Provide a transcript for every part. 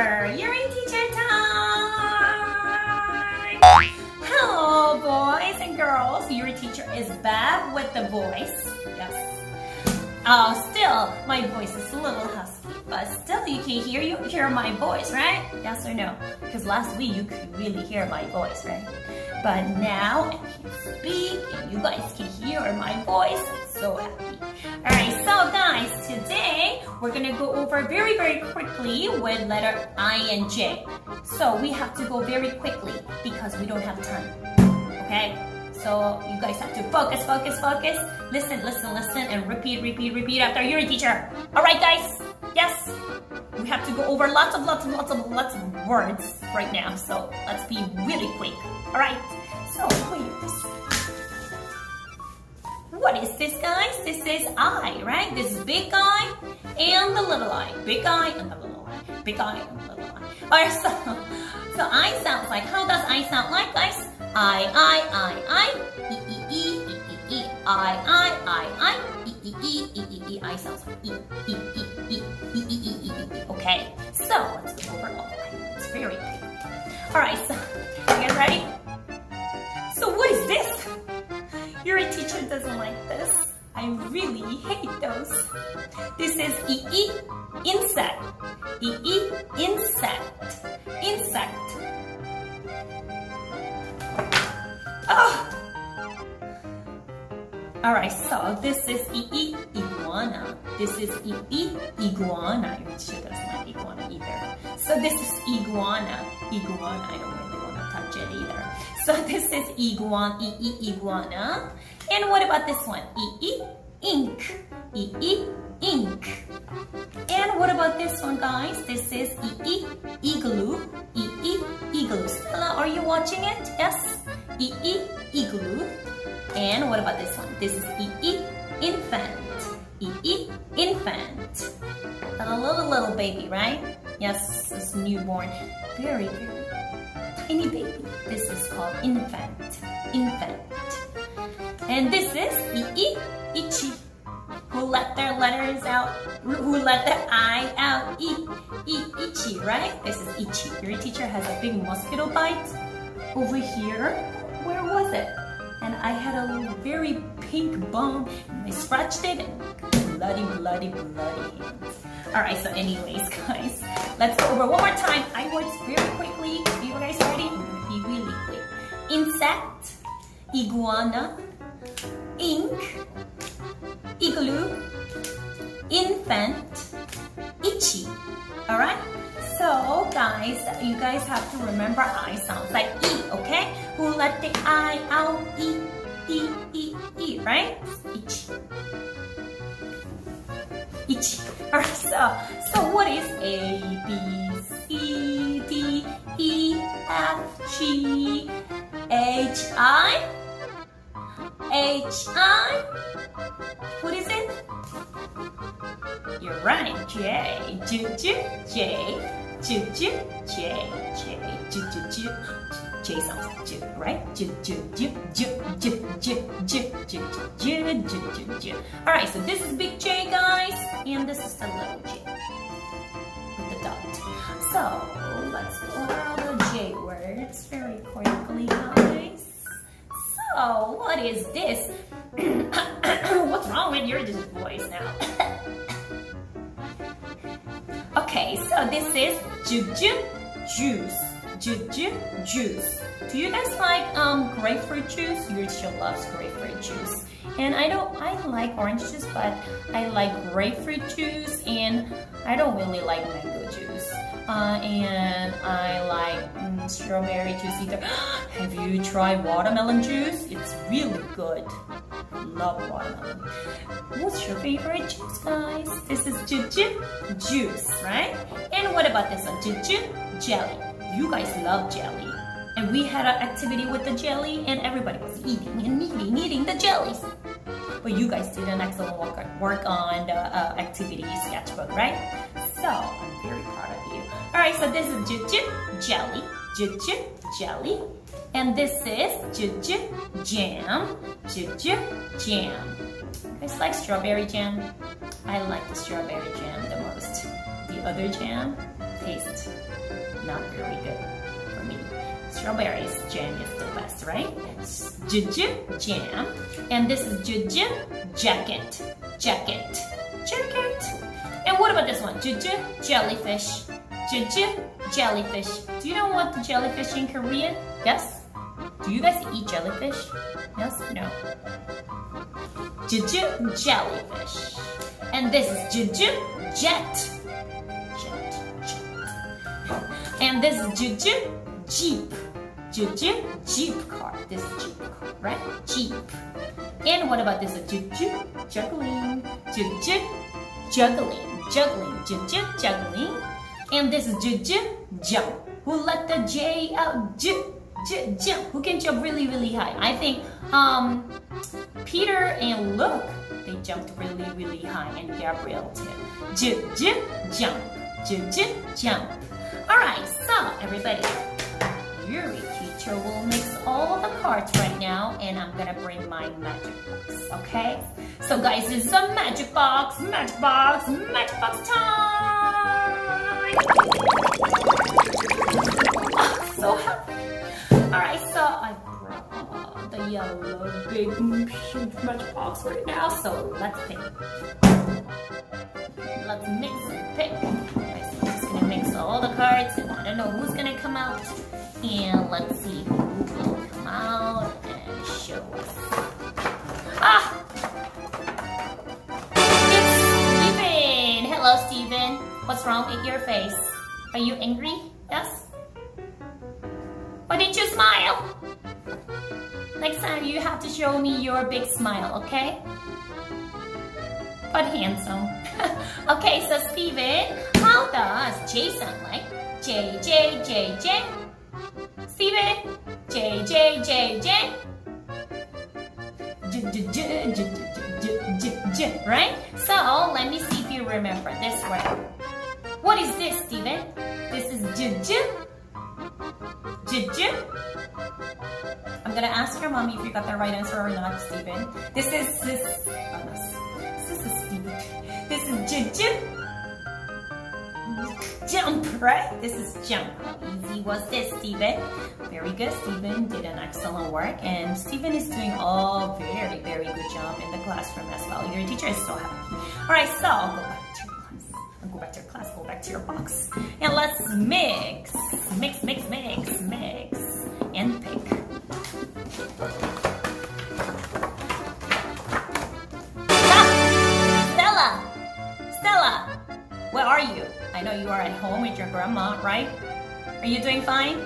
teacher! You're in teacher time! Hello, boys and girls. Your teacher is back with the voice. Yes. Still, my voice is a little husky, but still you can hear my voice, right? Yes or no? Because last week you could really hear my voice, right? But now I can speak and you guys can hear my voice. I'm so happy. Alright, so guys, today we're gonna go over very quickly with letter I and J. So we have to go very quickly because we don't have time. Okay? So you guys have to focus. Listen, and repeat after your teacher. Alright guys? Yes? We have to go over lots of words right now. So let's be really quick. Alright? So wait, what is this, guys? This is I, right? This is big I and the little I. Big I and the little I. Big I and the little I. Alright, so I sounds like, how does I sound like, guys? I, e, I, e, I sounds like e. Okay, so let's go over all that. It's very big. Alright, so you guys ready? So what is this? Your teacher doesn't like this. I really hate those. This is insect. Insect. Oh. Alright, so this is iguana. This is iguana. Your teacher doesn't like iguana either. So this is iguana. I don't really want to touch it either. So this is iguana. And what about this one? Ink. Ink. And what about this one, guys? This is igloo. Igloo. Stella, are you watching it? Yes? Igloo. And what about this one? This is infant. Infant. A little baby, right? Yes, it's newborn. Very tiny baby. This is called infant. And this is itchy. Who let their letters out? Who let the I out? Itchy, right? This is itchy. Your teacher has a big mosquito bite over here. Where was it? And I had a little very pink bone and I scratched it and bloody hands. Alright, so anyways, guys, let's go over one more time. I words very quickly. Are you guys ready? I'm going to be really quick. Insect, iguana, ink, igloo, infant, itchy. Alright? So, guys, you guys have to remember I sounds like E, okay? Who let the I out? E, right? Itchy. Itchy. Alright, so what is A, B, C, D, E, F, G, H, I? What is it? You're right, J. J sounds like J, right? Alright, so this is big J, guys, and this is the little J with the dot. So let's go over all the J words very quickly, guys. So what is this? What's wrong with your voice now? Okay, so this is juice. Juice. Do you guys like grapefruit juice? Your teacher loves grapefruit juice. And I like orange juice, but I like grapefruit juice, and I don't really like mango juice. And I like strawberry juice either. Have you tried watermelon juice? It's really good. Love watermelon. What's your favorite juice, guys? This is juice, right? And what about this one? Jelly. You guys love jelly. And we had an activity with the jelly, and everybody was eating the jellies. But you guys did an excellent work on the activity sketchbook, right? So I'm very proud of you. Alright, so this is jelly. Jelly. And this is jam. Jam. You guys like strawberry jam? I like the strawberry jam the most. The other jam tastes not very good for me. Strawberries jam is the best, right? Juju jam. And this is juju jacket. Jacket. Jacket. And what about this one? Juju jellyfish. Juju jellyfish. Do you know what the jellyfish in Korean? Yes? Do you guys eat jellyfish? Yes? No. Juju jellyfish. And this is juju jet. Jet. And this is juju jeep. Juju jeep car. This is jeep car, right? Jeep. And what about this? Juju juggling. Juju juggling. Juggling. Juju juggling. And this is juju jump. Who let the J out? Jump. Who can jump really, really high? I think Peter and Luke, they jumped really, really high, and Gabriel too. Jump. Jump. Alright, so everybody, Yuri teacher will mix all the cards right now, and I'm gonna bring my magic box, okay? So guys, this is a magic box time! Oh, so happy. Alright, so I brought the yellow big huge magic box right now, so let's pick. Let's mix and pick. I'm just gonna mix all the cards, and I don't know who's gonna come out. And let's see who will come out and show us. It's Steven! Hello, Steven. What's wrong with your face? Are you angry? Yes? Why didn't you smile? Next time you have to show me your big smile, okay? But handsome. Okay, so Steven, how does J sound like? J. Steven, J. Right? So, let me see if you remember this word. What is this, Steven? This is juju. I'm gonna ask your mommy if you got the right answer or not, Steven. This is Steven. This is juju. Jump, right? This is jump. How easy was this, Steven? Very good, Steven did an excellent work, and Steven is doing all very, very good job in the classroom as well. Your teacher is so happy. All right, so go back to your class. Go back to your class. Go back to your box, and let's mix, and pick. Stella, where are you? I know you are at home with your grandma, right? Are you doing fine?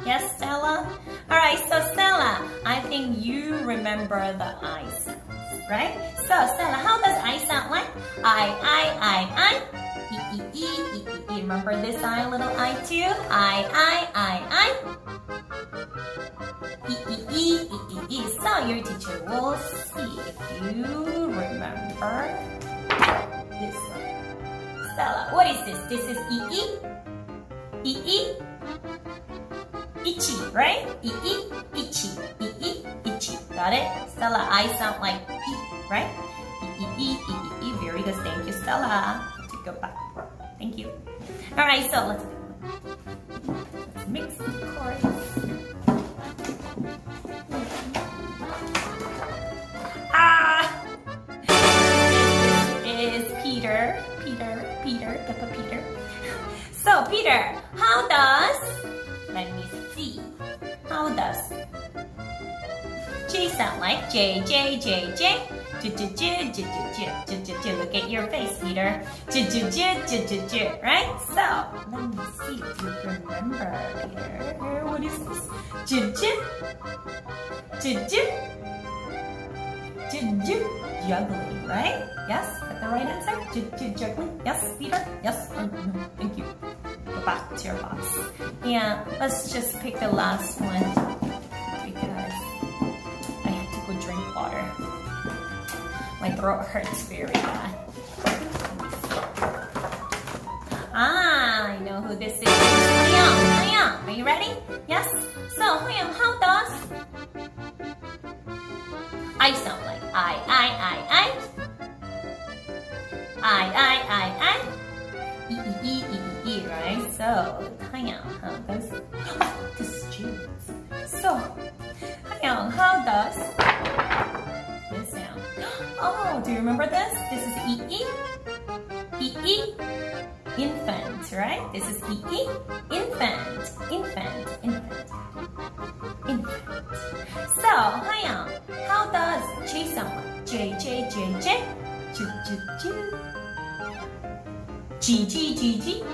Yes, Stella? Alright, so Stella, I think you remember the I sounds, right? So Stella, how does I sound like? I. E. Remember this I, little I too? I. E. So your teacher will see if you remember this one. Stella, what is this? This is E. Ichi, right? Ichi. Got it? Stella, I sound like E, right? E. Very good. Thank you, Stella. To go back. Thank you. All right, so let's mix the cards. This is Peter. Peppa Peter. So Peter, how does? Let me see. How does J sound like? J. Look at your face, Peter. Right? So let me see if you remember, Peter. What is this? Juggling, right? Yes, that's the right answer. Juggling. Yes, Peter. Yes. No, thank you. Go back to your box. Yeah, let's just pick the last one because I have to go drink water. My throat hurts very bad. I know who this is. Hyung. Are you ready? Yes? So, Hyung, how does I sound like? I. E, right? Alright, so Hayoung, how does this is James. So Hayoung, how does this sound? Oh, do you remember this? This is ee. Ee, infant, right? This is ee, infant, infant, infant, infant. So Hayoung, how does J sound? J, J, J, J, Ju, Ju, Ju. G, G, G, G.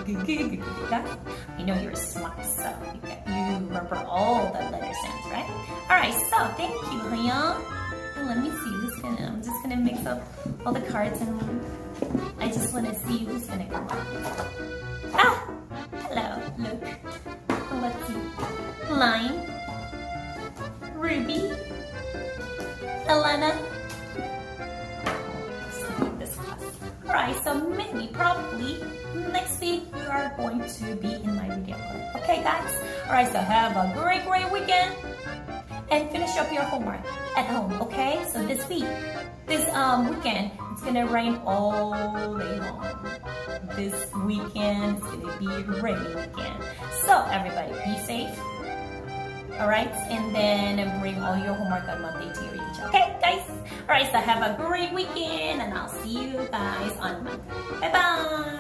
I know you're smart, so you remember all the letter sounds, right? Alright, so thank you, Hayoung. And let me see I'm just gonna mix up all the cards and I just wanna see who's gonna come up. Ah! Hello, look. Let's see. Line. Ruby. Elena. Alright, so maybe, probably, next week you are going to be in my video club. Okay, guys? Alright, so have a great weekend. And finish up your homework at home, okay? So this weekend, it's gonna rain all day long. This weekend, it's gonna be a rainy weekend. So everybody, be safe. Alright, and then bring all your homework on Monday to your teacher. Okay, guys? Alright, so have a great weekend, and I'll see you guys on Monday. Bye-bye!